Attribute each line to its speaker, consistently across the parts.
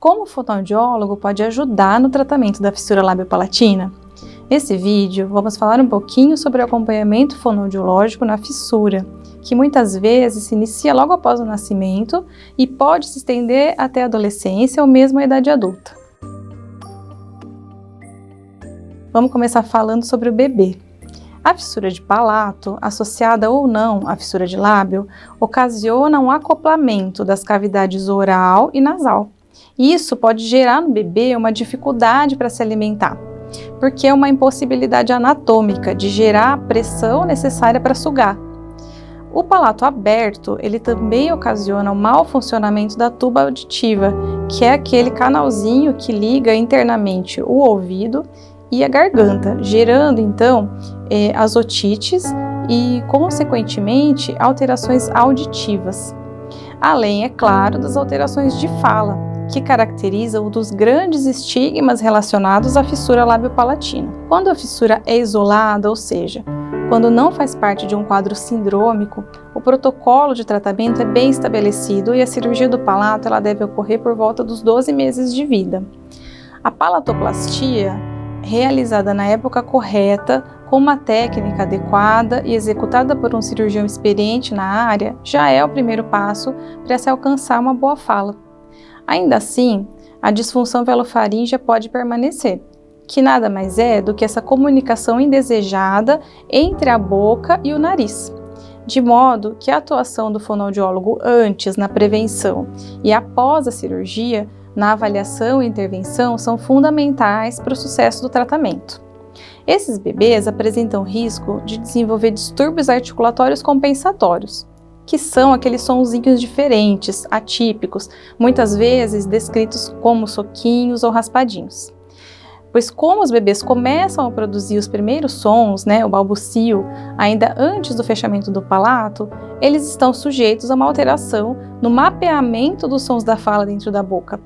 Speaker 1: Como o fonoaudiólogo pode ajudar no tratamento da fissura lábio-palatina? Nesse vídeo, vamos falar um pouquinho sobre o acompanhamento fonoaudiológico na fissura, que muitas vezes se inicia logo após o nascimento e pode se estender até a adolescência ou mesmo a idade adulta. Vamos começar falando sobre o bebê. A fissura de palato, associada ou não à fissura de lábio, ocasiona um acoplamento das cavidades oral e nasal. Isso pode gerar no bebê uma dificuldade para se alimentar, porque é uma impossibilidade anatômica de gerar a pressão necessária para sugar. O palato aberto, ele também ocasiona o mau funcionamento da tuba auditiva, que é aquele canalzinho que liga internamente o ouvido e a garganta, gerando então as otites e, consequentemente, alterações auditivas. Além, é claro, das alterações de fala, que caracteriza um dos grandes estigmas relacionados à fissura lábio-palatina. Quando a fissura é isolada, ou seja, quando não faz parte de um quadro sindrômico, o protocolo de tratamento é bem estabelecido e a cirurgia do palato ela deve ocorrer por volta dos 12 meses de vida. A palatoplastia, realizada na época correta, com uma técnica adequada e executada por um cirurgião experiente na área, já é o primeiro passo para se alcançar uma boa fala. Ainda assim, a disfunção velofaríngea pode permanecer, que nada mais é do que essa comunicação indesejada entre a boca e o nariz, de modo que a atuação do fonoaudiólogo antes na prevenção e após a cirurgia, na avaliação e intervenção, são fundamentais para o sucesso do tratamento. Esses bebês apresentam risco de desenvolver distúrbios articulatórios compensatórios, que são aqueles sonzinhos diferentes, atípicos, muitas vezes descritos como soquinhos ou raspadinhos. Pois como os bebês começam a produzir os primeiros sons, o balbucio, ainda antes do fechamento do palato, eles estão sujeitos a uma alteração no mapeamento dos sons da fala dentro da boca.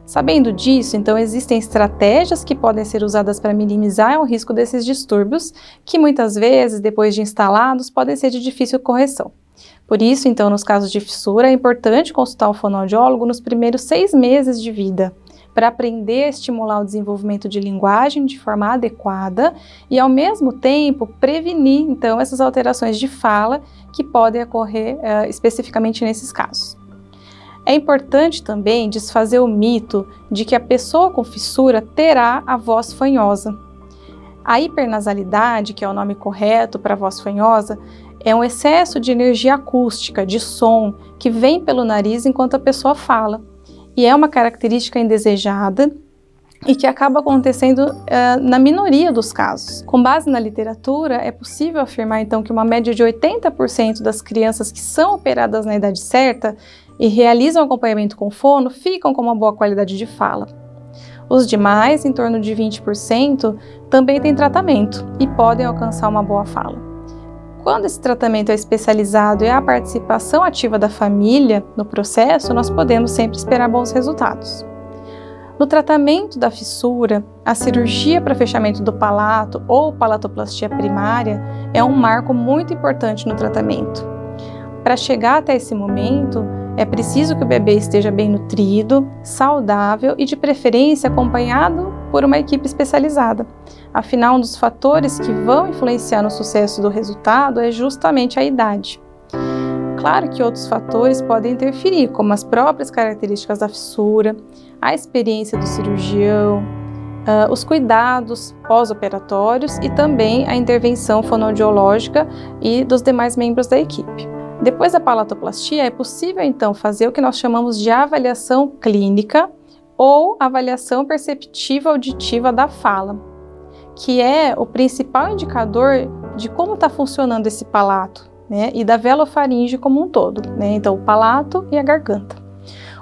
Speaker 1: Sabendo disso, então existem estratégias que podem ser usadas para minimizar o risco desses distúrbios, que muitas vezes, depois de instalados, podem ser de difícil correção. Por isso, então, nos casos de fissura, é importante consultar o fonoaudiólogo nos primeiros 6 meses de vida, para aprender a estimular o desenvolvimento de linguagem de forma adequada e, ao mesmo tempo, prevenir, então, essas alterações de fala que podem ocorrer especificamente nesses casos. É importante também desfazer o mito de que a pessoa com fissura terá a voz fanhosa. A hipernasalidade, que é o nome correto para a voz fanhosa, é um excesso de energia acústica, de som, que vem pelo nariz enquanto a pessoa fala. E é uma característica indesejada e que acaba acontecendo na minoria dos casos. Com base na literatura, é possível afirmar então que uma média de 80% das crianças que são operadas na idade certa e realizam acompanhamento com fono ficam com uma boa qualidade de fala. Os demais, em torno de 20%, também têm tratamento e podem alcançar uma boa fala. Quando esse tratamento é especializado e há a participação ativa da família no processo, nós podemos sempre esperar bons resultados. No tratamento da fissura, a cirurgia para fechamento do palato ou palatoplastia primária é um marco muito importante no tratamento. Para chegar até esse momento, é preciso que o bebê esteja bem nutrido, saudável e, de preferência, acompanhado por uma equipe especializada. Afinal, um dos fatores que vão influenciar no sucesso do resultado é justamente a idade. Claro que outros fatores podem interferir, como as próprias características da fissura, a experiência do cirurgião, os cuidados pós-operatórios e também a intervenção fonoaudiológica e dos demais membros da equipe. Depois da palatoplastia, é possível então fazer o que nós chamamos de avaliação clínica ou avaliação perceptiva auditiva da fala, que é o principal indicador de como está funcionando esse palato, e da velofaringe como um todo, então o palato e a garganta.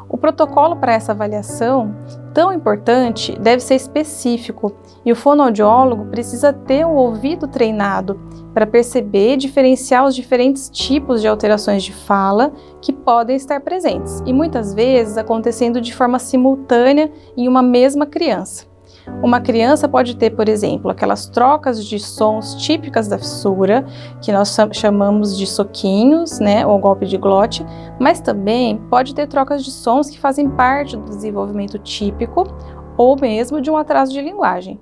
Speaker 1: O protocolo para essa avaliação, tão importante, deve ser específico e o fonoaudiólogo precisa ter um ouvido treinado para perceber e diferenciar os diferentes tipos de alterações de fala que podem estar presentes e muitas vezes acontecendo de forma simultânea em uma mesma criança. Uma criança pode ter, por exemplo, aquelas trocas de sons típicas da fissura, que nós chamamos de soquinhos, né, ou golpe de glote, mas também pode ter trocas de sons que fazem parte do desenvolvimento típico ou mesmo de um atraso de linguagem.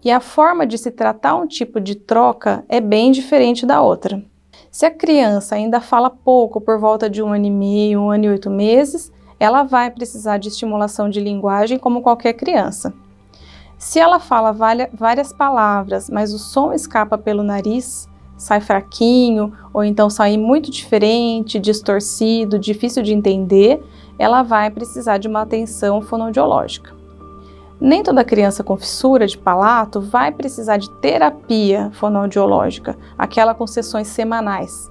Speaker 1: E a forma de se tratar um tipo de troca é bem diferente da outra. Se a criança ainda fala pouco por volta de 1 ano e meio, 1 ano e 8 meses, ela vai precisar de estimulação de linguagem como qualquer criança. Se ela fala várias palavras, mas o som escapa pelo nariz, sai fraquinho, ou então sai muito diferente, distorcido, difícil de entender, ela vai precisar de uma atenção fonoaudiológica. Nem toda criança com fissura de palato vai precisar de terapia fonoaudiológica, aquela com sessões semanais,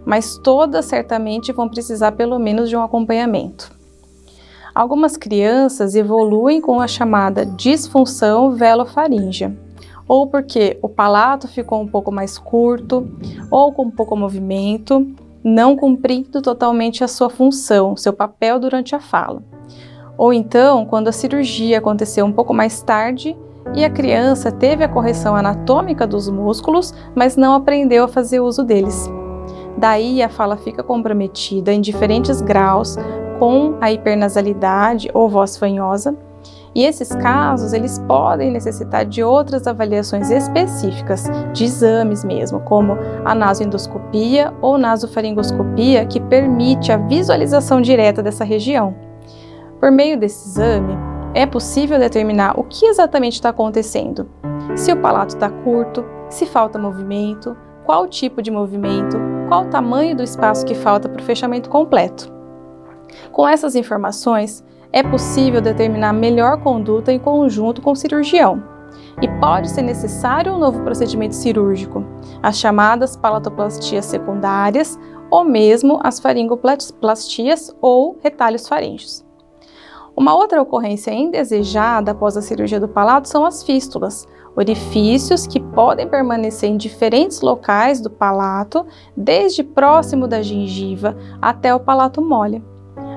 Speaker 1: mas todas certamente vão precisar pelo menos de um acompanhamento. Algumas crianças evoluem com a chamada disfunção velofaríngea, ou porque o palato ficou um pouco mais curto, ou com pouco movimento, não cumprindo totalmente a sua função, seu papel durante a fala. Ou então, quando a cirurgia aconteceu um pouco mais tarde e a criança teve a correção anatômica dos músculos, mas não aprendeu a fazer uso deles. Daí a fala fica comprometida em diferentes graus, com a hipernasalidade ou voz fanhosa, e esses casos eles podem necessitar de outras avaliações específicas, de exames mesmo, como a nasoendoscopia ou nasofaringoscopia, que permite a visualização direta dessa região. Por meio desse exame, é possível determinar o que exatamente está acontecendo, se o palato está curto, se falta movimento, qual tipo de movimento, qual o tamanho do espaço que falta para o fechamento completo. Com essas informações, é possível determinar a melhor conduta em conjunto com o cirurgião. E pode ser necessário um novo procedimento cirúrgico, as chamadas palatoplastias secundárias ou mesmo as faringoplastias ou retalhos faríngeos. Uma outra ocorrência indesejada após a cirurgia do palato são as fístulas, orifícios que podem permanecer em diferentes locais do palato, desde próximo da gengiva até o palato mole.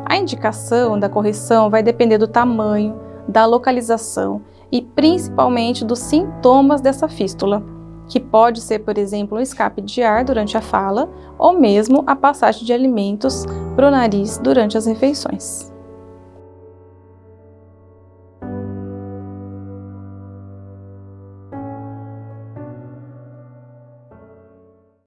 Speaker 1: A indicação da correção vai depender do tamanho, da localização e principalmente dos sintomas dessa fístula, que pode ser, por exemplo, um escape de ar durante a fala ou mesmo a passagem de alimentos para o nariz durante as refeições.